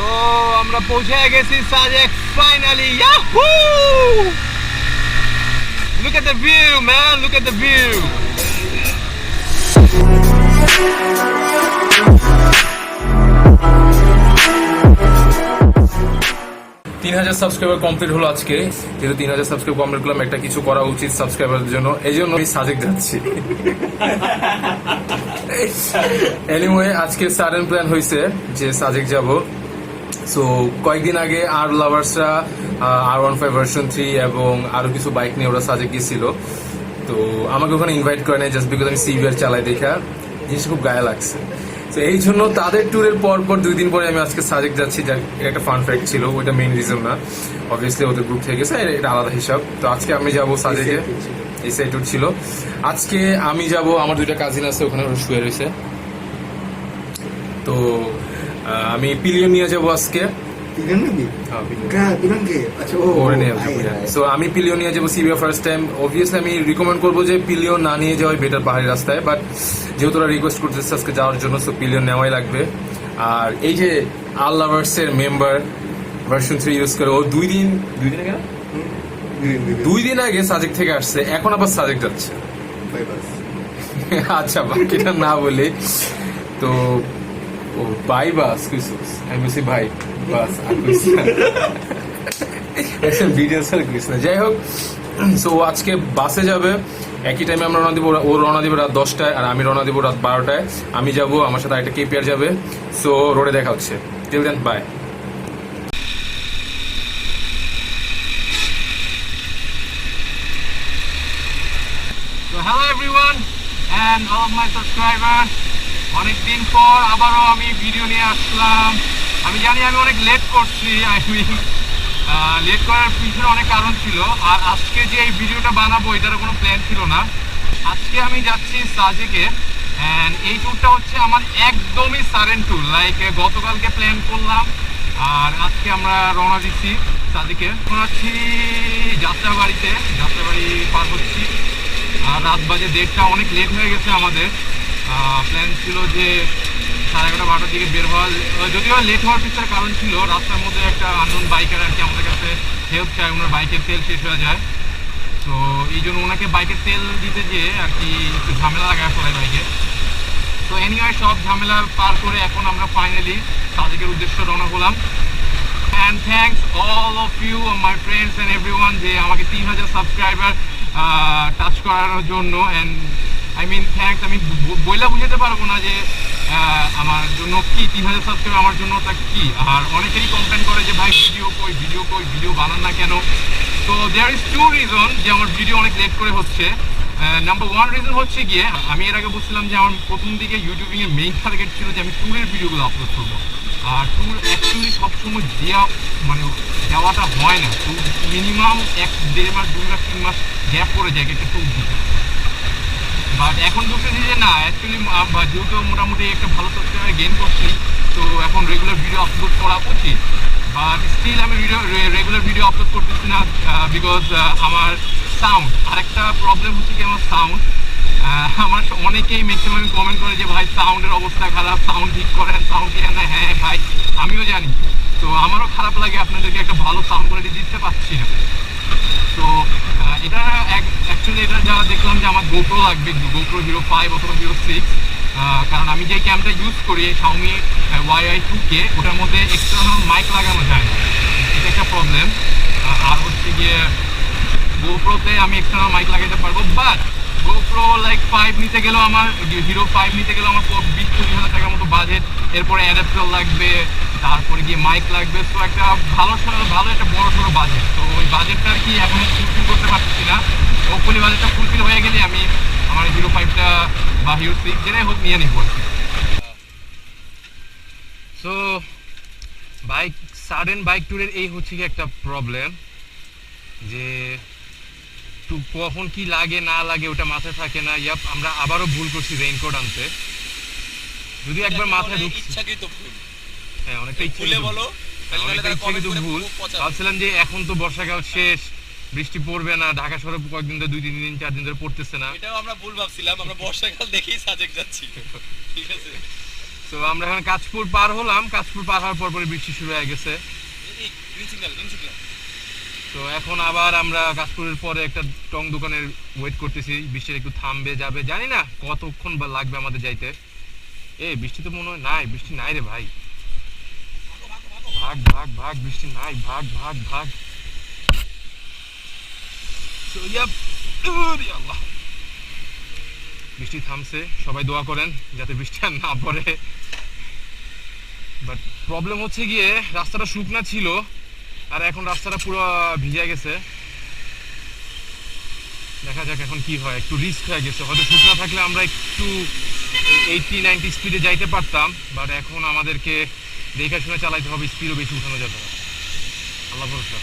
তো আমরা পৌঁছে গেছি Sajek finally. Yahoo! Look at the view, man. Look at the view. 3000 subscriber complete হলো আজকে। যেহেতু 3000 সাবস্ক্রাইব কমপ্লিট করলাম, একটা কিছু করা উচিত সাবস্ক্রাইবারদের জন্য, এই জন্য আমি সাজেক যাচ্ছি। এনিওয়ে, আজকে সাডেন প্ল্যান হয়েছে যে সাজেক যাব। সো কয়েকদিন আগে আর লাভার্সরা R15 ভার্সন 3 এবং আরো কিছু বাইক নিয়ে ওরা সাজেক গিয়েছিল। তো আমাকে ওখানে ইনভাইট করে নাই জাস্ট বিকজ আমি সিভিআর চালাই দেখা জিনিসটা খুব গায়ে লাগছে। তো এই জন্য তাদের ট্যুরের পর 2 দিন পরে আমি আজকে সাজেক যাচ্ছি। যার একটা ফান ফ্যাক্ট ছিল, ওইটা মেইন রিজন না, অবভিয়াসলি ওদের গ্রুপ থেকে গেছে, এটা আলাদা হিসাব। তো আজকে আমি যাবো সাজেকে, এই সাইড ট্যুর ছিল আজকে। আমি যাব, আমার 2টা কাজিন আছে ওখানে, ওরা শুয়ে রয়েছে। তো আমি পিলিয়ন নিয়ে যাবো আজকে। আমি পিলিয়ন নিয়ে যাবো সিভিআর ফার্স্ট টাইম। অবভিয়াসলি আমি রিকমেন্ড করবো যে পিলিয়ন না নিয়ে যাওয়াই বেটার পাহাড়ি রাস্তায়, বাট যেহেতু ওরা রিকোয়েস্ট করতেছে আজকে যাওয়ার জন্য, সো পিলিয়ন নেওয়াই লাগবে। আর এই যে আল লাভার্সের মেম্বার ভার্সন 3 ইউজ করে, ও 2 দিন আগে সাজেক থেকে আসছে, এখন আবার সাজেক যাচ্ছে। আচ্ছা, বাকিটা না বলে তো ও বাই বাস কইছিস, আমি বলছি ভাই বাস আর কইছি না, ডিটেলস আর কইছি না। যাই হোক, সো আজকে বাসে যাবে, একই টাইমে আমরা রওনা দিব। ও রওনা দিব রাত 10টায় আর আমি রওনা দিব রাত 12টায়। আমি যাব, আমার সাথে একটা কেপিআর যাবে। সো রোডে দেখা হচ্ছে। Till then, bye. So hello everyone and all of my subscribers. অনেকদিন পর আবারও আমি ভিডিও নিয়ে আসলাম। আমি জানি আমি অনেক লেট করছি, লেট করার পিছনে অনেক কারণ ছিল। আর আজকে যে এই ভিডিওটা বানাবো এটার কোনো প্ল্যান ছিল না। আজকে আমি যাচ্ছি সাজেকে, অ্যান্ড এই ট্যুরটা হচ্ছে আমার একদমই সাডেন ট্যুর। লাইক গতকালকে প্ল্যান করলাম আর আজকে আমরা রওনা দিচ্ছি সাজেকে। এখন আছি যাত্রাবাড়ি পার হচ্ছি। আর রাত বাজে 1:30, অনেক লেট হয়ে গেছে আমাদের। প্ল্যান ছিল যে 11:30-12টার দিকে বের হওয়া, যদিও লেট হওয়ার পিছনে কারণ ছিল রাস্তার মধ্যে একটা আননোন বাইকার আর কি আমাদের কাছে হেল্প চায়, ওনার বাইকের তেল শেষ হয়ে যায়। তো এই জন্য ওনাকে বাইকের তেল দিতে যেয়ে আর কি একটু ঝামেলা লাগায় ফেলায় বাইকে। তো এনিওয়ে, সব ঝামেলা পার করে এখন আমরা ফাইনালি সাজেকের উদ্দেশ্যে রওনা হলাম। And thanks all of you my friends and everyone যে আমাকে 3000 সাবস্ক্রাইবার টাচ করানোর জন্য। অ্যান্ড আই মিন থ্যাংকস, আমি বইলা বুঝাতে পারবো না যে আমার জন্য কি 3000 সাবস্ক্রাইবার আমার জন্য ওটা কি। আর অনেকেরই কমপ্লেন করে যে ভাই ভিডিও বানান না কেন। তো দেয়ার ইজ 2 রিজন যে আমার ভিডিও অনেক লেট করে হচ্ছে। নাম্বার 1 রিজন হচ্ছে গিয়ে, আমি এর আগে বলছিলাম যে আমার প্রথম দিকে ইউটিউবিংয়ের মেইন টার্গেট ছিল যে আমি ট্যুরের ভিডিওগুলো আপলোড করবো। আর ট্যুর অ্যাকচুয়ালি সবসময় দেওয়াটা হয় না। ট্যুর মিনিমাম 1-1.5 মাস 2 মাস 3 মাস গ্যাপ পড়ে যায় একটা ট্যুর দিতে। বাট এখন বুঝতেছি যে না, অ্যাকচুয়ালি যেহেতু মোটামুটি একটা ভালো সাবস্ক্রাইবার গেইন করছি, তো এখন রেগুলার ভিডিও আপলোড করা উচিত। বাট স্টিল আমি রেগুলার ভিডিও আপলোড করতেছি না বিকজ আমার সাউন্ড। আরেকটা প্রবলেম হচ্ছে কি, আমার সাউন্ড। আমার অনেকেই ম্যাক্সিমাম কমেন্ট করে যে ভাই সাউন্ডের অবস্থা খারাপ, সাউন্ড ঠিক করেন, সাউন্ড ঠিক না। হ্যাঁ ভাই, আমিও জানি। তো আমারও খারাপ লাগে আপনাদেরকে একটা ভালো সাউন্ড কোয়ালিটি দিতে পারছি না। তো এটা অ্যাকচুয়ালি এটা যা দেখলাম যে আমার গোপ্রো লাগবে, গোপ্রো Hero 5 অথবা Hero 6। কারণ আমি যে ক্যামটা ইউজ করি Xiaomi YI2K, ওটার মধ্যে এক্সটার্নাল মাইক লাগানো যায় না, এটা একটা প্রবলেম। আর হচ্ছে গিয়ে গোপ্রোতে আমি এক্সটার্নাল মাইক লাগাতে পারবো, বাট গোপ্রো লাইক 5 নিতে গেলেও আমার Hero 5 নিতে গেলেও আমার 20-30 হাজার টাকার মতো বাজেট। এরপরে অ্যাডাপ্টার লাগবে, তারপরে গিয়ে মাইক লাগবে। তো একটা ভালো একটা বড় সড়ো বাজেট। তো ওই বাজেটটা আর কি এখনো ফুলফিল করতে পারছি না। হোপফুলি বাজেটটা ফুলফিল হয়ে গেলে আমি আমার Hero 5টা বা Hero 6 যেটাই হোক নিয়ে নিব। সো সাডেন বাইক ট্যুরের এই হচ্ছে কি একটা প্রবলেম, যে কখন কি লাগে না লাগে ওটা মাথায় থাকে না। আমরা আবারও ভুল করছি রেইনকোট আনতে, যদি একবার মাথায় ঢুকছে। হ্যাঁ, অনেকটা ইচ্ছাকৃত ভুল। ভাবছিলাম যে এখন তো বর্ষাকাল শেষ, বৃষ্টি পড়বে না, ঢাকা শহরে কয়েকদিন ধরে 2-3 দিন 4 দিন ধরে পড়তেছে না। এটাও আমরা ভুল ভাবছিলাম, আমরা বর্ষাকাল দেখেই সাজেক যাচ্ছি। ঠিক আছে। তো আমরা এখন কাঁচপুর পার হলাম, কাঁচপুর পার হওয়ার পর বৃষ্টি শুরু হয়ে গেছে। তো এখন আবার আমরা কাঁচপুরের পরে একটা টং দোকানের ওয়েট করতেছি, বৃষ্টির একটু থামবে যাবে, জানি না কতক্ষণ বা লাগবে আমাদের যাইতে। বৃষ্টি তো মনে হয় নাই, বৃষ্টি নাই রে ভাই, ভাগ ভাগ ভাগ, বৃষ্টি নাই, ভাগ ভাগ ভাগ। আল্লাহ, বৃষ্টি থামছে, সবাই দোয়া করেন যাতে বৃষ্টি আর না পড়ে। বাট প্রবলেম হচ্ছে গিয়ে রাস্তাটা শুকনা ছিল আর এখন রাস্তাটা পুরো ভিজে গেছে। দেখা যাক এখন কি হয়, একটু রিস্ক হয়ে গেছে। হয়তো শুকনা থাকলে আমরা একটু 80-90 স্পিডে যাইতে পারতাম, বাট এখন আমাদেরকে দেখে শুনে চালাইতে হবে, স্পিডও বেশি উঠানো যাবে না। আল্লাহ ভরসা।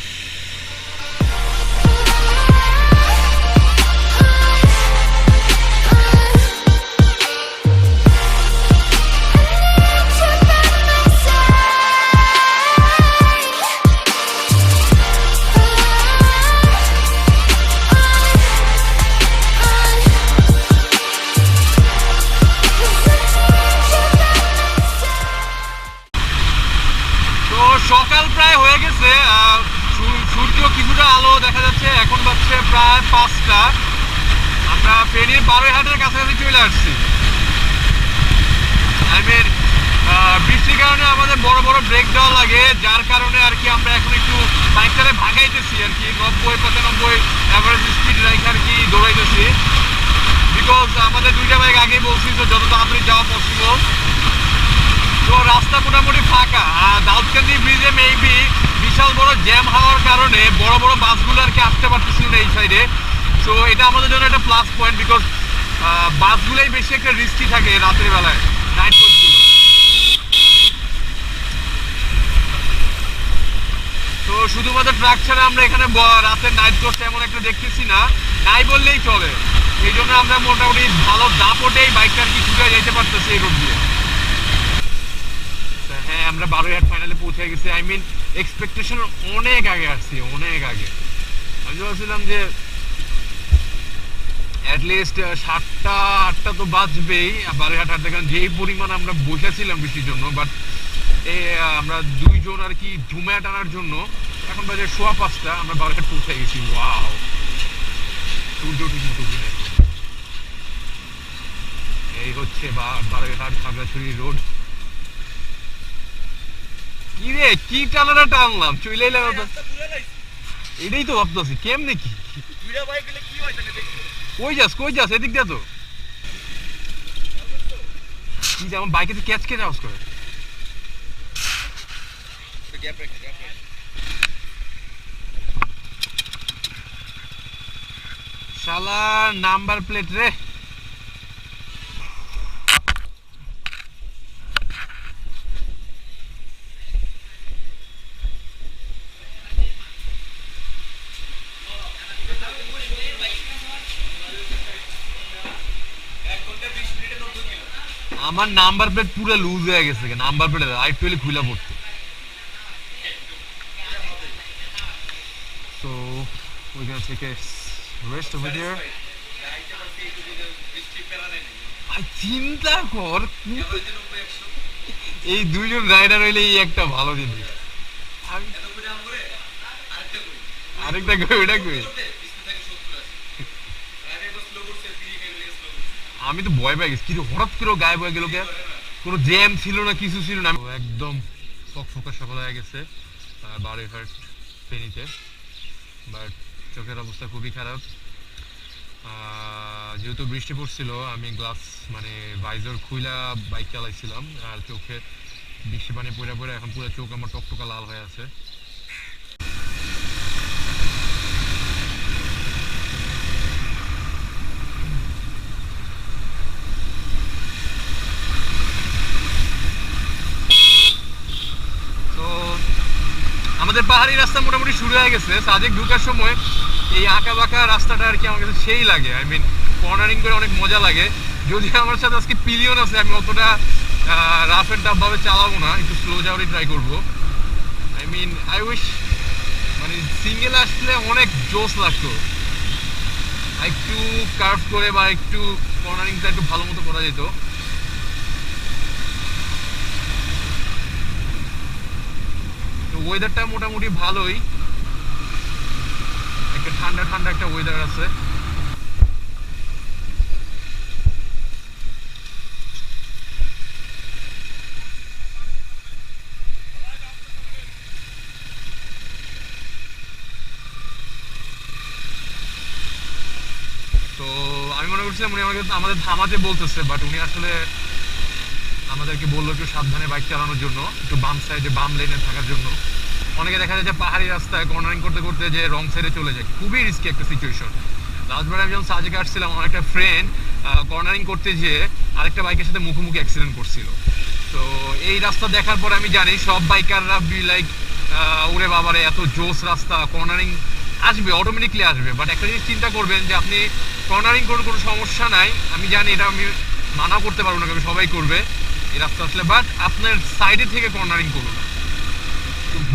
সকাল প্রায় হয়ে গেছে, সূর্য কিছুটা আলো দেখা যাচ্ছে। এখন বাজছে প্রায় 5টা। আমরা ফেনীর বারোইহাটের কাছাকাছি চলে আসছি। বৃষ্টির কারণে আমাদের বড় বড় ব্রেক দেওয়া লাগে, যার কারণে আর কি আমরা এখন একটু বাইকটারে ভাগাইতেছি আর কি, 90-95 অ্যাভারেজ স্পিড রাইখে আর কি দৌড়াইতেছি। বিকজ আমাদের দুইটা বাইক আগেই বলছি তো যত তাড়াতাড়ি যাওয়া পসিবল। তো রাস্তা মোটামুটি ফাঁকা। দাউদকান্দি ব্রিজে মেবি বিশাল বড় জ্যাম হওয়ার কারণে বড় বড় বাসগুলো আর কি আসতে পারতেছিল না এই সাইডে। সো এটা আমাদের জন্য একটা প্লাস পয়েন্ট, বিকজ বাসগুলোই বেশি একটা রিস্কি থাকে রাতের বেলায়, নাইট কোচগুলো। তো শুধুমাত্র ট্রাক ছাড়া আমরা এখানে রাতের নাইট কোচ এমন একটা দেখতেছি না, নাই বললেই চলে। এই জন্য আমরা মোটামুটি ভালো দাপটেই বাইকটা আর কি ছুটে যেতে পারতেছি এই রোড দিয়ে। হ্যাঁ, আমরা বারোইহাট ফাইনালে পৌঁছে গেছি। আই মিন এক্সপেকটেশন অনেক আগে আসছি, অনেক আগে। আমি ভাবছিলাম যে অ্যাটলিস্ট 7টা-8টা তো বাজবেই বারোইহাট হাঁটতে, কারণ যেই পরিমাণ আমরা বসেছিলাম বৃষ্টির জন্য। বাট আমরা দুইজন আর কি ঝুমায় টানার জন্য এখন বাজে 5:15 আমরা বারোইহাট পৌঁছে গেছি। ওয়াও, সূর্য ঠিক মতো উঠে। এই হচ্ছে বারোইহাট খাগড়াছড়ি রোড। কি রে, কি টানাটা টানলাম, চলে এলাম। এটাই তো ভাবতেছি কেমনে কি কই যাস এদিক দিয়ে। তো কি যে আমার বাইকে ক্যাচ কে আওয়াজ করে। শালার নাম্বার প্লেট রে। আমার নাম্বার প্লেট পুরো লুজ হয়ে গেছে, নাম্বার প্লেট আইটুয়ালি খুলে পড়ছে। So we're gonna take a rest over there. চিন্তা কর, এই দুইজন রাইডার হইলে এই একটা ভালো জিনিস। আরেকটা কই, ওটা কই। আমি তো ভয় পেয়ে গেছি, কিন্তু হঠাৎ করে গায়েব হয়ে গেল। কোনো জ্যাম ছিল না, কিছু ছিল না, একদম ফকফকা সকাল হয়ে গেছে বারোইহাট ফেনীতে। বাট চোখের অবস্থা খুবই খারাপ। যেহেতু বৃষ্টি পড়ছিল, আমি গ্লাস মানে ভাইজার খুইলা বাইক চালাইছিলাম, আর চোখে বৃষ্টি পানি পড়ে পড়ে এখন পুরো চোখ আমার টকটকা লাল হয়ে আছে। আমাদের পাহাড়ি রাস্তা মোটামুটি শুরু হয়ে গেছে। সাজেক ঢুকার সময় এই আঁকা বাঁকা রাস্তাটা আর কি আমার কাছে সেই লাগে। আই মিন কর্নারিং করে অনেক মজা লাগে। যদি আমার সাথে আজকে পিলিয়ন আছে, আমি অতটা রাফ অ্যান্ড টাফ ভাবে চালাবো না, একটু স্লো যাওয়ারই ট্রাই করবো। আই মিন আই উইশ মানে সিঙ্গেল আসলে অনেক জোস লাগতো, একটু কার্ভ করে বা একটু কর্নারিংটা একটু ভালো মতো করা যেত। ওয়েদারটা মোটামুটি ভালোই, একটা ঠান্ডা ঠান্ডা একটা ওয়েদার আছে। তো আমি মনে করছিলাম উনি আমাকে আমাদের থামাতে বলতেছে, বাট উনি আসলে আমাদেরকে বললো একটু সাবধানে বাইক চালানোর জন্য, একটু বাম সাইডে বাম লেনে থাকার জন্য। অনেকে দেখা যায় যে পাহাড়ি রাস্তায় কর্নারিং করতে করতে যে রং সাইডে চলে যায়, খুবই রিস্কি একটা সিচুয়েশন। লাস্টবার আমি যখন সাজেকে আসছিলাম, আমার একটা ফ্রেন্ড কর্নারিং করতে যেয়ে আরেকটা বাইকের সাথে মুখোমুখি অ্যাক্সিডেন্ট করছিল। তো এই রাস্তা দেখার পর আমি জানি সব বাইকাররা বি লাইক ওরে বাবারে এত জোস রাস্তা, কর্নারিং আসবে, অটোমেটিকলি আসবে। বাট একটা জিনিস চিন্তা করবেন যে আপনি কর্নারিং করুন, কোনো সমস্যা নাই, আমি জানি এটা আমি মানা করতে পারবো না, আমি সবাই করবে এই রাস্তা আসলে, বাট আপনার সাইডে থেকে কর্নারিং করুন।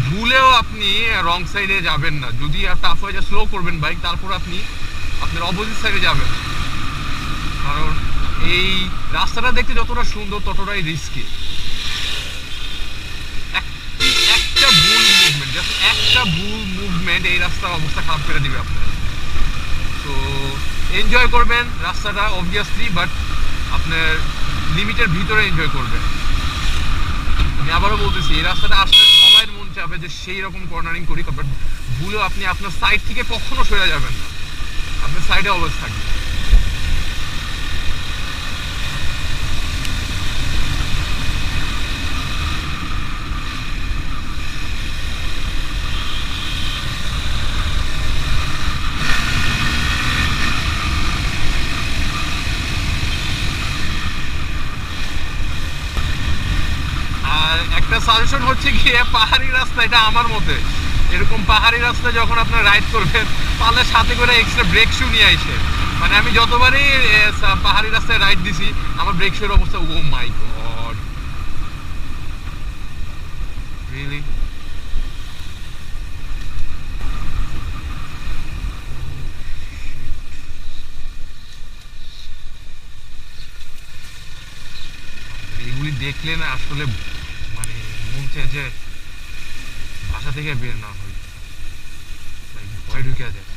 ভুলেও আপনি রং সাইডে যাবেন না, যদি টাফ হয়ে যায় স্লো করবেন বাইক, তারপর আপনি আপনার অপোজিট সাইডে যাবেন, কারণ এই রাস্তাটা দেখতে যতটা সুন্দর ততটাই রিস্কি। একটা ভুল মুভমেন্ট, জাস্ট একটা ভুল মুভমেন্ট এই রাস্তার অবস্থা খারাপ করে দিবে আপনার। তো এনজয় করবেন রাস্তাটা অবভিয়াসলি, বাট আপনার লিমিটের ভিতরে এনজয় করবেন। আমি আবারও বলতেছি, এই রাস্তাটা আসলে সবাই মন চাবে যে সেই রকম কর্নারিং করি, বাট ভুলেও আপনি আপনার সাইড থেকে কখনো সরে যাবেন না, আপনার সাইডে অলওয়েজ থাকবে। একটা সাজেশন হচ্ছে গিয়ে পাহাড়ি রাস্তা, এটা আমার মতে এরকম পাহাড়ি রাস্তা যখন আপনার রাইড করবেন, তাহলে সাথে করে এক্সট্রা ব্রেক শু নিয়ে আসে। মানে আমি যতবারই পাহাড়ি রাস্তায় রাইড দিছি, আমার ব্রেক শুর অবস্থা, ও মাই গড, রিয়েলি। এগুলি দেখলে না আসলে মানে মন চায় যে বাসা থেকে বের না হই, ভয় ঢুকে যায়।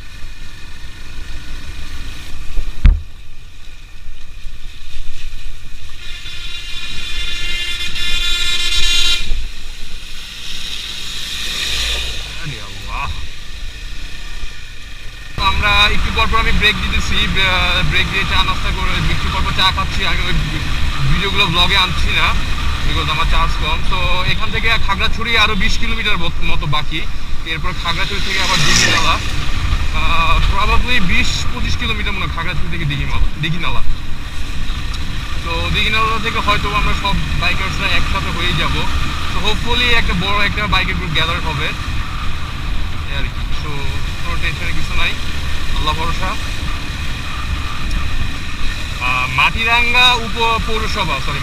আমরা একটু পরপর আমি ব্রেক দিতেছি, ব্রেক দিয়ে চা নাস্তা করে একটু পরপর চা খাচ্ছি। আমি ওই ভিডিওগুলো ব্লগে আনছি না, বিকজ আমার চার্জ কম। তো এখান থেকে খাগড়াছড়ি আরও 20 কিলোমিটার মতো বাকি, এরপর খাগড়াছড়ি থেকে আবার দিঘিনালা, প্রবাবলি 20-25 কিলোমিটার মনে হয় খাগড়াছড়ি থেকে দিঘিনালা। তো দিঘিনালা থেকে হয়তো আমরা সব বাইকার্সরা একসাথে হয়ে যাব। তো হোপফুলি একটা বড় একটা বাইকের গ্রুপ গ্যাদার হবে আর কি। তো কোনো টেনশনের কিছু নাই, আল্লাহ ভরসা। মাটিরাঙ্গা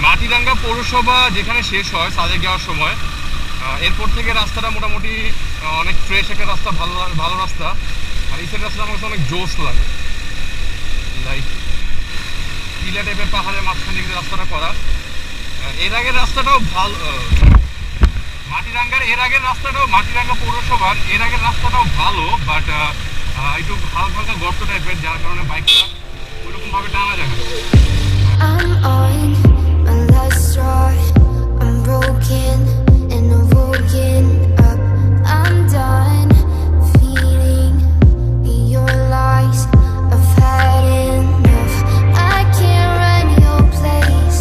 মাটিরাঙ্গা পৌরসভা যেখানে শেষ হয় সাজেক যাওয়ার সময়, এরপর থেকে রাস্তাটা মোটামুটি অনেক ফ্রেশ একটা রাস্তা, ভালো রাস্তা। আর এই সাইড রাস্তাটা আমার কাছে অনেক জোস লাগে, লাইক টিলা টাইপের পাহাড়ের মাঝখান থেকে রাস্তাটা করা। এর আগের রাস্তাটাও ভালো, মাটিরাঙ্গা পৌরসভার এর আগের রাস্তাটাও ভালো, বাট একটু হালকা হালকা গর্ত টাইপের, যার কারণে বাইকটা ওইরকম ভাবে টানা যায় না। I'm on my last straw. I'm broken and I'm woken up. I'm done feeding your lies. I've had enough. I can't run your place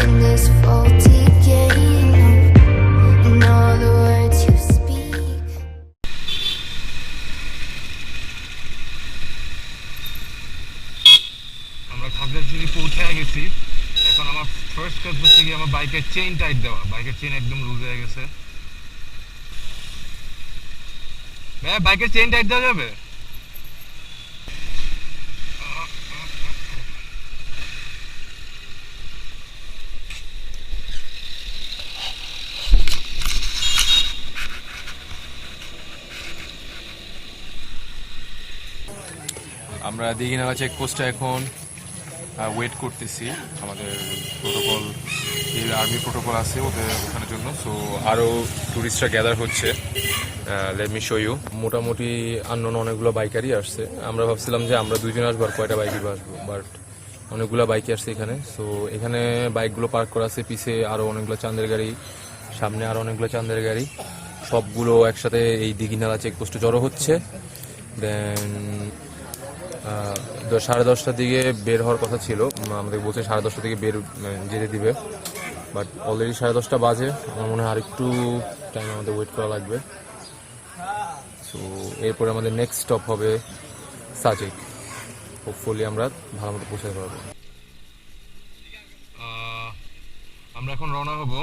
in this faulty game. And all the words you speak. আমরা খাগড়াছড়ি পৌঁছে গেছি। এখন আমার first কাজ হচ্ছে কি আমার বাইকের চেইন টাইট দেওয়া। বাইকের চেইন একদম লুজ হয়ে গেছে। ভাইয়া বাইকের চেইন টাইট দেওয়া যাবে? আমরা দিঘিনালা চেকপোস্টে এখন ওয়েট করতেছি আমাদের প্রোটোকল, এই আর্মি প্রোটোকল আছে ওদের ওখানের জন্য। সো আরও ট্যুরিস্টরা গ্যাদার হচ্ছে। Let me show you. মোটামুটি আননোন অনেকগুলো বাইকারই আসছে। আমরা ভাবছিলাম যে আমরা দুইজন আসবো আর কয়টা বাইকই আসবো, বাট অনেকগুলো বাইকই আসছে এখানে। সো এখানে বাইকগুলো পার্ক করা আছে, পিছে আরও অনেকগুলো চাঁদের গাড়ি, সামনে আরও অনেকগুলো চাঁদের গাড়ি, সবগুলো একসাথে এই দিঘিনালা চেকপোস্টে জড়ো হচ্ছে। দেন 10:30টার দিকে বের হওয়ার কথা ছিল, আমাদের বলছে 10:30টার দিকে যেতে দিবে, বাট অলরেডি 10:30 বাজে। আমার মনে হয় আরেকটু টাইম আমাদের ওয়েট করা লাগবে। সো এরপরে আমাদের নেক্সট স্টপ হবে সাজেক। হোপফুলি আমরা ভালো মতো পৌঁছাতে পারবো। আমরা এখন রওনা হবো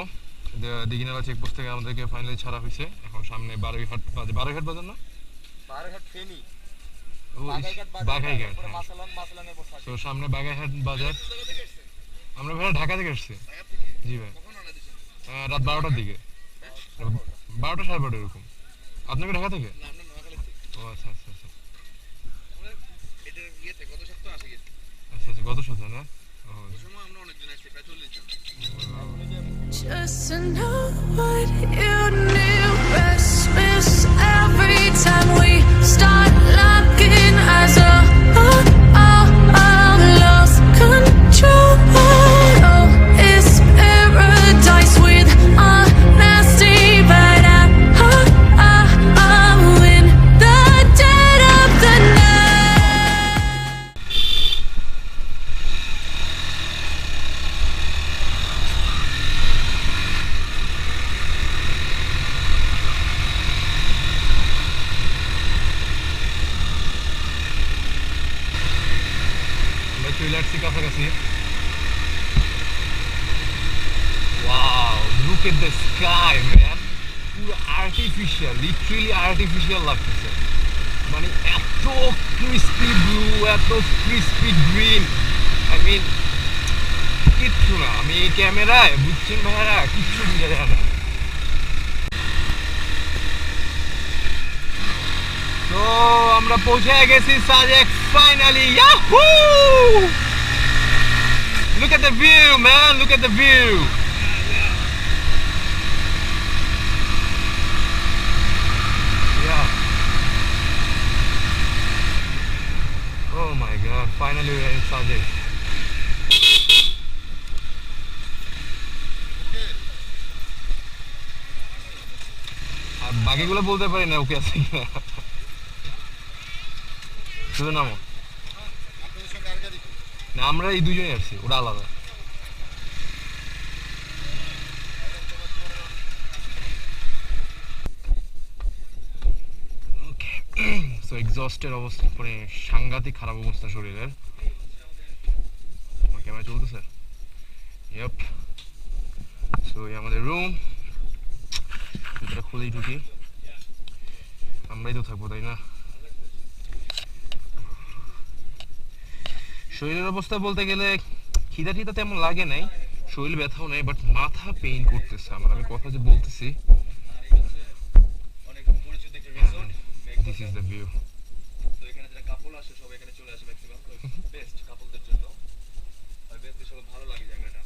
দিঘিনালা চেকপোস্ট থেকে। আমাদেরকে ফাইনালি ছাড়া হয়েছে। এখন সামনে বারোইহাট বাজে, বারোইহাট বাজার না, বাঘাইঘাট, তো সামনে বাঘাইঘাট বাজার। আমরা ভাই ঢাকা থেকে আসছি। জি ভাই, রাত 12টার দিকে, 12টা 12:30 এরকম। আপনাকে ঢাকা থেকে? ও আচ্ছা আচ্ছা আচ্ছা আচ্ছা আচ্ছা, গত সপ্তাহে না? Just to know what you knew. Restless every time we start looking as a lost control. Oh, it's paradise with honesty, but I'm in the dead of the night. চলে আসছি কাছাকাছি। Wow, look at the sky man, পুরো artificial, literally artificial লাগতেছে। মানে এত crispy blue, এত crispy green, I mean কিচ্ছু না। আমি এই ক্যামেরায় বুঝছেন ভাইয়ারা, কিচ্ছু বোঝা যায় না। তো আমরা পৌঁছে গেছি Sajek finally. Yahoo! Look at the view, man. Look at the view. Yeah. Oh my God. Finally we're in Sajek. আর বাকিগুলো বলতে পারি না ওকে আছে কিনা। শুধু নামো না, আমরা এই দুজনেই আসছি, ওটা আলাদা। সো এক্সস্টেড অবস্থা, মানে সাংঘাতিক খারাপ অবস্থা শরীরের। ক্যামেরা চলতেছে? ইয়েপ। সো এই আমাদের রুম, ভিতরে খুলেই ঢুকি। আমরাই তো থাকবো, তাই না? শরীরের অবস্থা বলতে গেলে খিদা টিদা তেমন লাগে নাই, শরীর ব্যথাও নাই, বাট মাথা পেইন করতেছে আমার। আমি কথা যে বলতেছি, দিস ইজ দ্য ভিউ। তো এখানে যারা কাপল আসে সব এখানে চলে আসে ম্যাক্সিমাম, তো বেস্ট কাপলদের জন্য, আর বেস্ট সব ভালো লাগে জায়গাটা।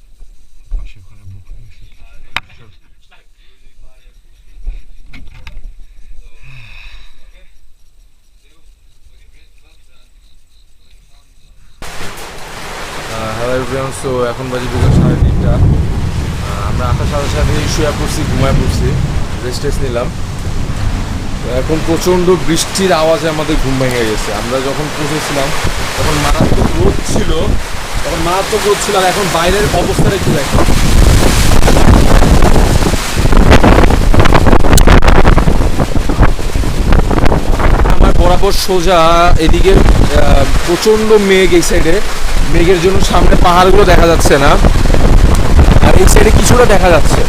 পাশে ওখানে বুক হয়ে গেছে। হ্যালো এভরিওয়ান, সো এখন বাজে বিকেল 3:30। আমরা আসার সাথে সাথে শুয়ে পড়ছি, ঘুমায় পড়ছি, রেস্ট নিলাম। এখন প্রচণ্ড বৃষ্টির আওয়াজে আমাদের ঘুম ভেঙে গেছে। আমরা যখন পৌঁছেছিলাম তখন মারাত্মক রোদ ছিল, আর এখন বাইরের অবস্থাটা একটু দেখো। আমার বরাবর সোজা এদিকে প্রচণ্ড মেঘ, এই সাইডে মেঘের জন্য সামনে পাহাড়গুলো দেখা যাচ্ছে না, আর এই সাইডে কিছুটা দেখা যাচ্ছে।